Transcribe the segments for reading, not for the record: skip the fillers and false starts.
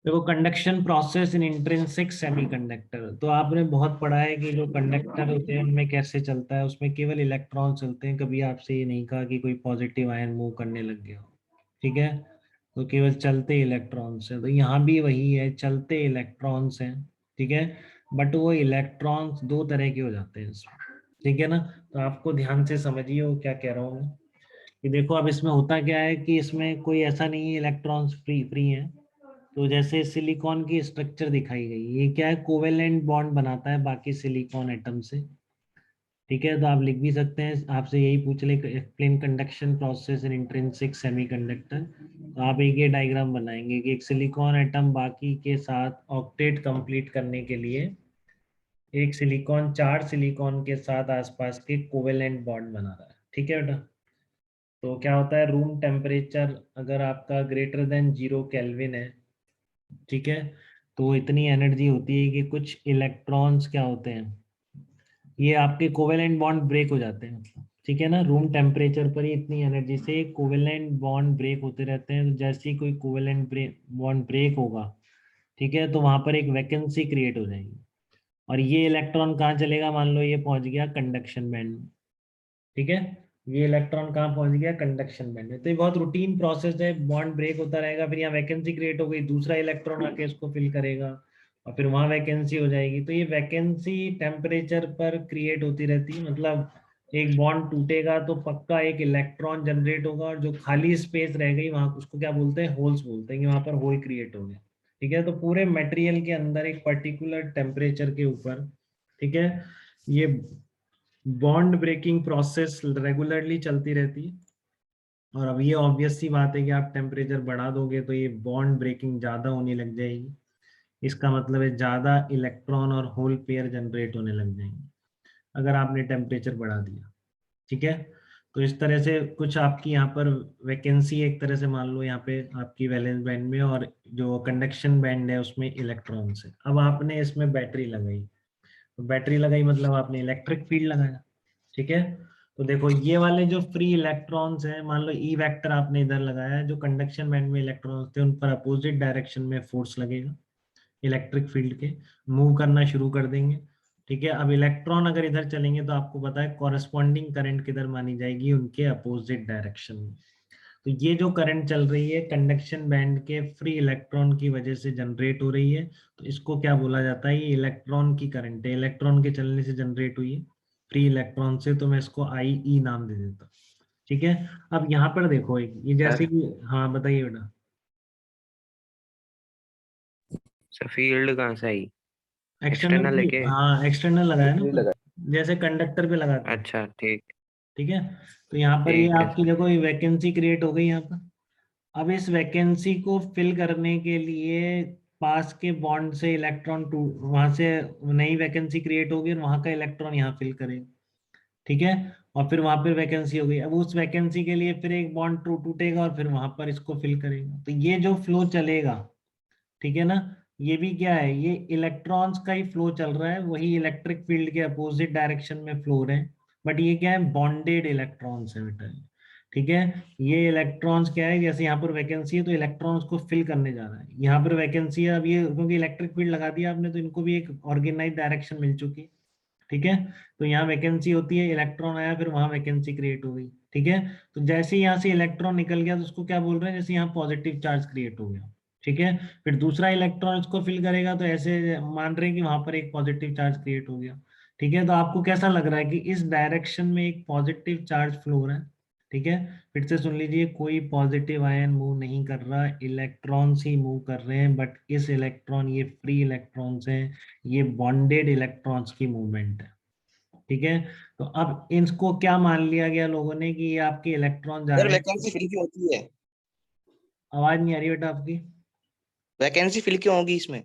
देखो, conduction process in intrinsic semiconductor, तो आपने बहुत पढ़ा है कि जो कंडक्टर होते हैं उनमें कैसे चलता है, उसमें केवल इलेक्ट्रॉन चलते हैं। कभी आपसे ये नहीं कहा कि कोई पॉजिटिव आयन मूव करने लग गया हो। ठीक है, तो केवल चलते इलेक्ट्रॉन्स हैं। तो यहाँ भी वही है, चलते इलेक्ट्रॉन्स हैं। ठीक है, बट वो इलेक्ट्रॉन्स दो तरह के हो जाते हैं इसमें। ठीक है ना, तो आपको ध्यान से समझिए वो क्या कह रहा हूँ मैं। कि देखो, अब इसमें होता क्या है कि इसमें कोई ऐसा नहीं है इलेक्ट्रॉन्स फ्री फ्री है। तो जैसे सिलिकॉन की स्ट्रक्चर दिखाई गई, ये क्या है, कोवेलेंट बॉन्ड बनाता है बाकी सिलिकॉन एटम से। ठीक है, तो आप लिख भी सकते हैं, आपसे यही पूछ ले, explain conduction process in intrinsic semiconductor. तो आप एक ये डायग्राम बनाएंगे कि एक सिलिकॉन एटम बाकी के साथ ऑक्टेट कंप्लीट करने के लिए एक सिलिकॉन चार सिलिकॉन के साथ आसपास के कोवेलेंट बॉन्ड बना रहा है। ठीक है बेटा, तो क्या होता है, रूम टेम्परेचर अगर आपका ग्रेटर देन 0 केल्विन है, ठीक है, तो इतनी एनर्जी होती है कि कुछ इलेक्ट्रॉन्स क्या होते हैं, ये आपके कोवेलेंट बॉन्ड ब्रेक हो जाते हैं। मतलब ठीक है ना, रूम टेम्परेचर पर ही इतनी एनर्जी से कोवेलेंट बॉन्ड ब्रेक होते रहते हैं। तो जैसे ही कोई कोवेलेंट बॉन्ड ब्रेक होगा, ठीक है, तो वहां पर एक वैकेंसी क्रिएट हो जाएगी। और ये इलेक्ट्रॉन कहाँ चलेगा, मान लो ये पहुंच गया कंडक्शन बैंड में। ठीक है, ये इलेक्ट्रॉन कहाँ पहुंच गया, कंडक्शन बैंड में। तो ये बहुत रूटीन प्रोसेस है, बॉन्ड ब्रेक होता रहेगा, फिर यहाँ वैकेंसी क्रिएट हो गई, दूसरा इलेक्ट्रॉन आके इसको फिल करेगा और फिर वहां वैकेंसी हो जाएगी। तो ये वैकेंसी टेम्परेचर पर क्रिएट होती रहती है। मतलब एक बॉन्ड टूटेगा तो पक्का एक इलेक्ट्रॉन जनरेट होगा, और जो खाली स्पेस रह गई वहां उसको क्या बोलते हैं, होल्स बोलते हैं, कि वहां पर होल क्रिएट हो गया। ठीक है, तो पूरे मटेरियल के अंदर एक पर्टिकुलर टेम्परेचर के ऊपर, ठीक है, ये बॉन्ड ब्रेकिंग प्रोसेस रेगुलरली चलती रहती है। और अब ये ऑब्वियस सी बात है कि आप टेम्परेचर बढ़ा दोगे तो ये बॉन्ड ब्रेकिंग ज्यादा होने लग जाएगी। इसका मतलब है ज्यादा इलेक्ट्रॉन और होल पेयर जनरेट होने लग जाएंगे अगर आपने टेम्परेचर बढ़ा दिया। ठीक है, तो इस तरह से कुछ आपकी यहाँ पर वैकेंसी, एक तरह से मान लो यहाँ पे आपकी वैलेंस बैंड में, और जो कंडक्शन बैंड है उसमें इलेक्ट्रॉन्स है। अब आपने इसमें बैटरी लगाई, तो बैटरी लगाई मतलब आपने इलेक्ट्रिक फील्ड लगाया। ठीक है, तो देखो ये वाले जो फ्री इलेक्ट्रॉन्स हैं, मान लो ई वेक्टर आपने इधर लगाया है, जो कंडक्शन बैंड में इलेक्ट्रॉन्स थे उन पर अपोजिट डायरेक्शन में फोर्स लगेगा इलेक्ट्रिक फील्ड के, मूव करना शुरू कर देंगे। ठीक है, अब इलेक्ट्रॉन अगर इधर चलेंगे तो आपको पता है कॉरेस्पॉन्डिंग करंट किधर मानी जाएगी, उनके अपोजिट डायरेक्शन में। तो ये जो करंट चल रही है कंडक्शन बैंड के फ्री इलेक्ट्रॉन की वजह से जनरेट हो रही है, तो इसको क्या बोला जाता है, ये इलेक्ट्रॉन की करंट है, इलेक्ट्रॉन के चलने से जनरेट हुई है फ्री इलेक्ट्रॉन से, तो मैं इसको आई ई नाम दे देता हूँ। ठीक है, अब यहाँ पर देखो एक ये जैसे सर कि, हाँ बताइए बेटा। सर फील्ड कहाँ से आई? एक्सटर्नल एक्सटर्नल है भी, के? हाँ एक्सटर्नल लगाया ना बैटरी ऊपर, लगा। जैसे कंडक्टर पे लगाते हैं। अच्छा ठीक। ठीक है, तो यहाँ पर ये ठीक है आपकी सर। देखो ये वैकेंसी क्रिएट हो गई यहाँ पर। अब इस वैकेंसी को फिल करने के लिए पास के बॉन्ड से इलेक्ट्रॉन टू वहां से नई वैकेंसी क्रिएट होगी और वहां का इलेक्ट्रॉन यहाँ फिल करेगा। ठीक है, और फिर वहां पर वैकेंसी हो गई, अब उस वैकेंसी के लिए फिर एक बॉन्ड टूटेगा और फिर वहां पर इसको फिल करेगा। तो ये जो फ्लो चलेगा, ठीक है ना, ये भी क्या है, ये इलेक्ट्रॉन्स का ही फ्लो चल रहा है, वही इलेक्ट्रिक फील्ड के अपोजिट डायरेक्शन में फ्लो हो रहे हैं। बट ये क्या है, बॉन्डेड इलेक्ट्रॉन्स है बेटा। ठीक है, ये इलेक्ट्रॉन्स क्या है, जैसे यहाँ पर वैकेंसी है तो इलेक्ट्रॉन्स को फिल करने जा रहा है, यहाँ पर वैकेंसी है, अब ये क्योंकि इलेक्ट्रिक फील्ड लगा दिया आपने तो इनको भी एक ऑर्गेनाइज डायरेक्शन मिल चुकी है। ठीक है, तो यहाँ वैकेंसी होती है, इलेक्ट्रॉन आया, फिर वहां वैकेंसी क्रिएट हो गई। ठीक है, तो जैसे ही यहाँ से इलेक्ट्रॉन निकल गया तो उसको क्या बोल रहे हैं, जैसे यहाँ पॉजिटिव चार्ज क्रिएट हो गया। ठीक है, फिर दूसरा इलेक्ट्रॉन इसको फिल करेगा तो ऐसे मान रहे हैं कि वहां पर एक पॉजिटिव चार्ज क्रिएट हो गया। ठीक है, तो आपको कैसा लग रहा है कि इस डायरेक्शन में एक पॉजिटिव चार्ज फ्लो हो रहा है। ठीक है, फिर से सुन लीजिए, कोई पॉजिटिव आयन मूव नहीं कर रहा, इलेक्ट्रॉन्स ही मूव कर रहे हैं, बट इस इलेक्ट्रॉन, ये फ्री इलेक्ट्रॉन्स हैं, ये बॉन्डेड इलेक्ट्रॉन्स की मूवमेंट है। ठीक है, तो अब इनको क्या मान लिया गया लोगों ने कि ये आपके इलेक्ट्रॉन जा सर रहे हैं। वैकेंसी फिल क्यों होती है? आवाज नहीं आ रही बेटा आपकी। वैकेंसी फिल क्यों होगी इसमें?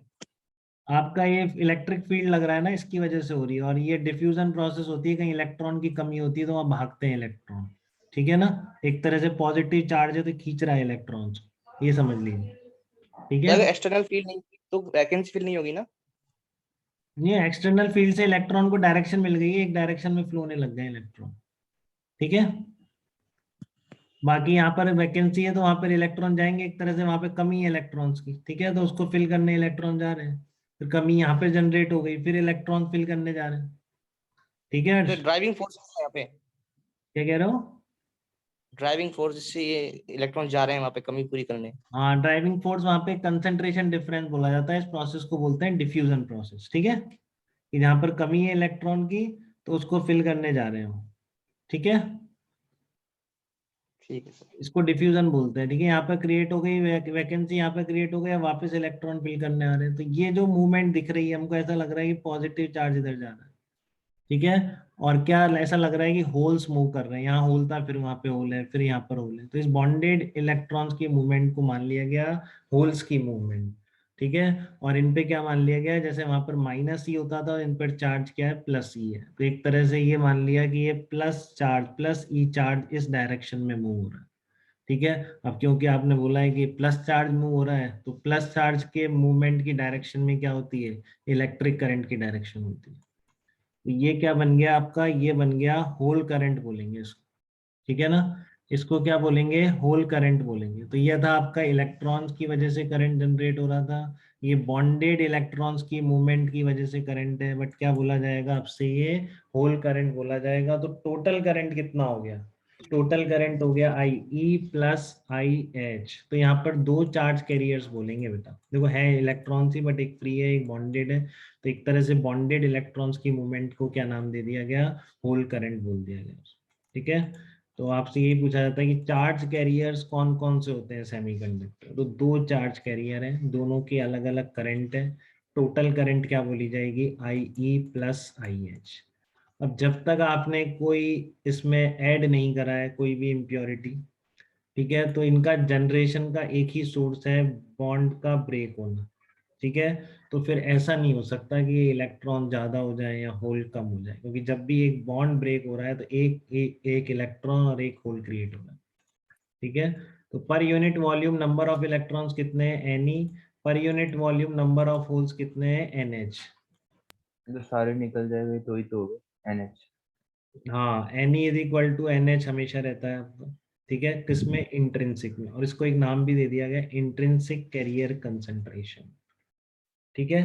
आपका ये इलेक्ट्रिक फील्ड लग रहा है ना, इसकी वजह से हो रही है, और ये डिफ्यूजन प्रोसेस होती है, कहीं इलेक्ट्रॉन की कमी होती है तो वहां भागते हैं इलेक्ट्रॉन। ठीक है ना, एक तरह से पॉजिटिव चार्ज है तो खींच रहा है इलेक्ट्रॉन्स, ये समझ लीजिए। ठीक तो है, अगर एक्सटर्नल फील्ड नहीं तो वैकेंसी फिल नहीं होगी ना? ये एक्सटर्नल फील्ड से इलेक्ट्रॉन को डायरेक्शन मिल गई है, एक डायरेक्शन में फ्लो होने लग गए इलेक्ट्रॉन। ठीक है, बाकी यहाँ पर वैकेंसी है तो वहां पर इलेक्ट्रॉन जाएंगे, एक तरह से वहां पे कमी है इलेक्ट्रॉन्स की, ठीक है, तो उसको फिल करने इलेक्ट्रॉन जा रहे हैं, फिर कमी यहाँ पे जनरेट हो गई, फिर इलेक्ट्रॉन फिल करने जा रहे हैं, ठीक है हर्ष? तो ड्राइविंग फोर्स है यहाँ पे, क्या कह रहे हो? ड्राइविंग फोर्स से ये इलेक्ट्रॉन जा रहे हैं वहाँ पे कमी पूरी करने। हाँ, ड्राइविंग फोर्स वहां पे कंसंट्रेशन डिफरेंस बोला जाता है, इस प्रोसेस को बोलते हैं डिफ्यूजन प्रोसेस, ठीक है, कि जहाँ पर कमी है इलेक्ट्रॉन की तो उसको फिल करने जा रहे हो, ठीक है, ठीक है सर। इसको डिफ्यूजन बोलते हैं, ठीक है। यहाँ पर क्रिएट हो गई वैकेंसी, यहाँ पर क्रिएट हो गया, वापस इलेक्ट्रॉन फिल करने आ रहे हैं, तो ये जो मूवमेंट दिख रही है हमको ऐसा लग रहा है कि पॉजिटिव चार्ज इधर जा रहा है, ठीक है, और क्या ऐसा लग रहा है कि होल्स मूव कर रहे हैं, यहाँ होल था फिर वहां पे होल है, फिर यहाँ पर होल है, तो इस बॉन्डेड इलेक्ट्रॉन्स की मूवमेंट को मान लिया गया होल्स की मूवमेंट, ठीक है। और इन पे क्या मान लिया गया, जैसे वहां पर माइनस ई होता था, इन पर चार्ज क्या है, प्लस ई है, तो एक तरह से ये मान लिया कि ये प्लस चार्ज प्लस ई चार्ज इस डायरेक्शन में मूव हो रहा है, ठीक है। अब क्योंकि आपने बोला है कि प्लस चार्ज मूव हो रहा है, तो प्लस चार्ज के मूवमेंट की डायरेक्शन में क्या होती है, इलेक्ट्रिक करंट की डायरेक्शन होती है, तो ये क्या बन गया आपका, ये बन गया होल करंट बोलेंगे इसको, ठीक है ना, इसको क्या बोलेंगे, होल करंट बोलेंगे। तो ये था आपका इलेक्ट्रॉन्स की वजह से करंट जनरेट हो रहा था, ये बॉन्डेड इलेक्ट्रॉन्स की मूवमेंट की वजह से करंट है, बट क्या बोला जाएगा आपसे, ये होल करंट बोला जाएगा। तो टोटल करंट कितना हो गया, टोटल करंट हो गया आई ई प्लस आई एच, तो यहाँ पर दो चार्ज कैरियर्स बोलेंगे बेटा, देखो है इलेक्ट्रॉन्स ही, बट एक फ्री है एक बॉन्डेड है, तो एक तरह से बॉन्डेड इलेक्ट्रॉन्स की मूवमेंट को क्या नाम दे दिया गया, होल करंट बोल दिया गया, ठीक है। तो आपसे यही पूछा जाता है कि चार्ज कैरियर्स कौन कौन से होते हैं सेमीकंडक्टर, तो दो चार्ज कैरियर हैं, दोनों के अलग अलग करंट है, टोटल करंट क्या बोली जाएगी, आई ई प्लस आई एच। अब जब तक आपने कोई इसमें ऐड नहीं करा है कोई भी इम्प्योरिटी, ठीक है, तो इनका जनरेशन का एक ही सोर्स है, बॉन्ड का ब्रेक होना, ठीक है। तो फिर ऐसा नहीं हो सकता कि ये इलेक्ट्रॉन ज्यादा हो जाए या होल कम हो जाए, क्योंकि जब भी एक बॉन्ड ब्रेक हो रहा है तो एक इलेक्ट्रॉन और एक होल क्रिएट हो रहा है, ठीक है। तो per unit volume number of electrons कितने हैं, n e, per unit volume number of holes कितने हैं, एन एच। तो सारे निकल जाएंगे तो ही तो होगा NH। हाँ, n e is equal to n h हमेशा रहता है आपका, ठीक है, किसमें, इंट्रिंसिक में, और इसको एक नाम भी दे दिया गया इंट्रिंसिक कैरियर कंसंट्रेशन, ठीक है।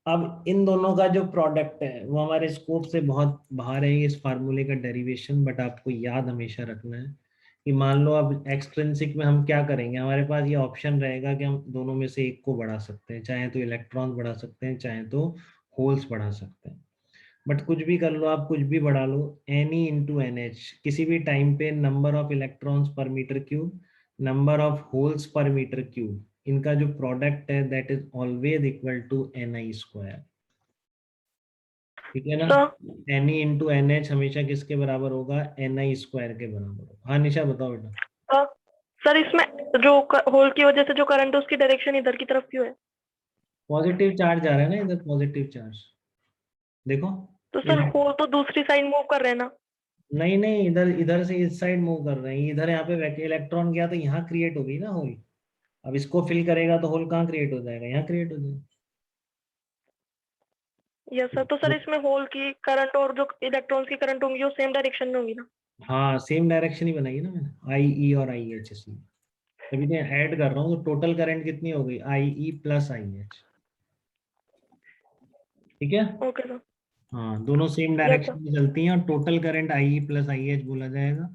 अब इन दोनों का जो प्रोडक्ट है वो हमारे स्कोप से बहुत बाहर है, इस फार्मूले का डेरिवेशन, बट आपको याद हमेशा रखना है कि मान लो अब एक्सट्रिंसिक में हम क्या करेंगे, हमारे पास ये ऑप्शन रहेगा कि हम दोनों में से एक को बढ़ा सकते हैं, चाहे तो इलेक्ट्रॉन बढ़ा सकते हैं, चाहे तो होल्स बढ़ा सकते हैं, बट कुछ भी कर लो आप, कुछ भी बढ़ा लो, n e into n h, किसी भी टाइम पे number of electrons per metre cube, number of holes per metre cube, इनका जो प्रोडक्ट है that is always equal to n i square, ठीक है ना। N e into n h हमेशा किसके बराबर होगा, एन आई स्क्वायर के बराबर होगा। हाँ निशा बताओ बेटा। सर इसमें जो होल की वजह से जो करंट है उसकी डायरेक्शन इधर की तरफ क्यों है? पॉजिटिव चार्ज जा रहा है ना इधर, पॉजिटिव चार्ज देखो, तो सर होल तो दूसरी साइड मूव कर रहे हैं ना। नहीं नहीं, इधर इधर से इस साइड मूव कर रहे हैं, इधर यहाँ पे इलेक्ट्रॉन गया तो यहाँ क्रिएट होगी ना होल, अब इसको फिल करेगा तो होल कहाँ क्रिएट हो जाएगा, यहाँ क्रिएट हो जाएगा। यस सर, तो सर इसमें होल की करंट और जो इलेक्ट्रॉन्स की करंट होंगी वो सेम डायरेक्शन में होंगी ना। हाँ सेम डायरेक्शन ही बनाई ना मैंने, आई ई और आई एच, इसलिए तभी तो ऐड कर रहा हूँ, तो टोटल करंट कितनी हो गई, आई ई प्लस आई एच, ठीक है। Okay sir. हाँ दोनों सेम Yes, डायरेक्शन में चलती हैं, और total current I E plus I H बोला जाएगा,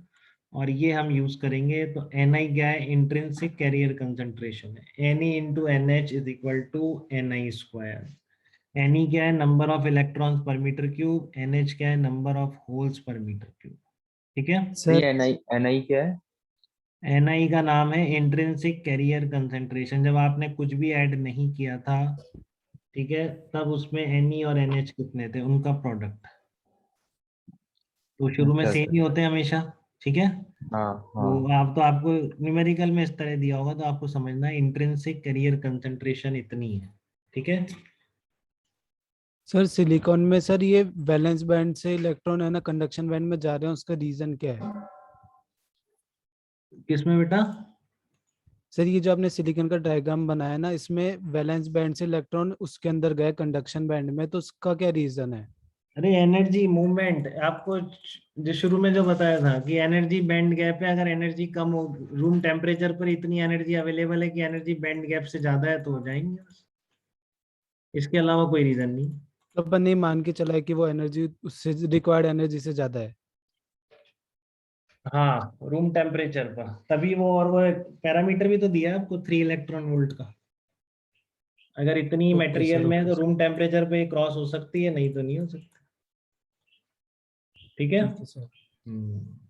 और ये हम यूज करेंगे। तो एन आई क्या है, इंट्रिंसिक कैरियर कंसंट्रेशन है, n e into n h is equal to n i square. N e क्या है, number of electrons per metre cube, n h क्या है, number of holes per metre cube, ठीक है। ये NI क्या है? एन आई का नाम है इंट्रिंसिक कैरियर कंसंट्रेशन, जब आपने कुछ भी ऐड नहीं किया था, ठीक है, तब उसमें एन ई और एन एच कितने थे, उनका प्रोडक्ट, तो शुरू में अच्छा सेम ही अच्छा। होते हैं हमेशा, ठीक है। हाँ वो हाँ। आप तो आपको न्यूमेरिकल में इस तरह दिया होगा, तो आपको समझना है इंट्रिंसिक कैरियर कंसंट्रेशन इतनी है, ठीक है। सर सिलिकॉन में सर ये वैलेंस बैंड से इलेक्ट्रॉन है ना कंडक्शन बैंड में जा रहे हैं, उसका रीजन क्या है? किसमें बेटा? सर ये जो आपने सिलिकॉन का डायग्राम बनाया ना, इसमें वैलेंस बैंड से इलेक्ट्रॉन उसके अंदर गए कंडक्शन बैंड में, तो उसका क्या रीजन है? अरे एनर्जी मूवमेंट आपको जो शुरू में जो बताया था कि एनर्जी बैंड गैप है, अगर एनर्जी कम हो, रूम टेम्परेचर पर इतनी एनर्जी अवेलेबल है कि एनर्जी बैंड गैप से ज्यादा है तो हो जाएंगे बस, इसके अलावा कोई रीजन नहीं। तो अपन नहीं मान के चला है कि वो एनर्जी उससे रिक्वायर्ड एनर्जी से ज्यादा है। हाँ रूम टेम्परेचर पर तभी वो, और वो पैरामीटर भी तो दिया है आपको 3 इलेक्ट्रॉन वोल्ट का। अगर इतनी ओके मटेरियल सर, में है ओके तो सर। रूम टेम्परेचर पे क्रॉस हो सकती है, नहीं तो नहीं हो सकती। ठीक है। ठीक है सर। हम्म।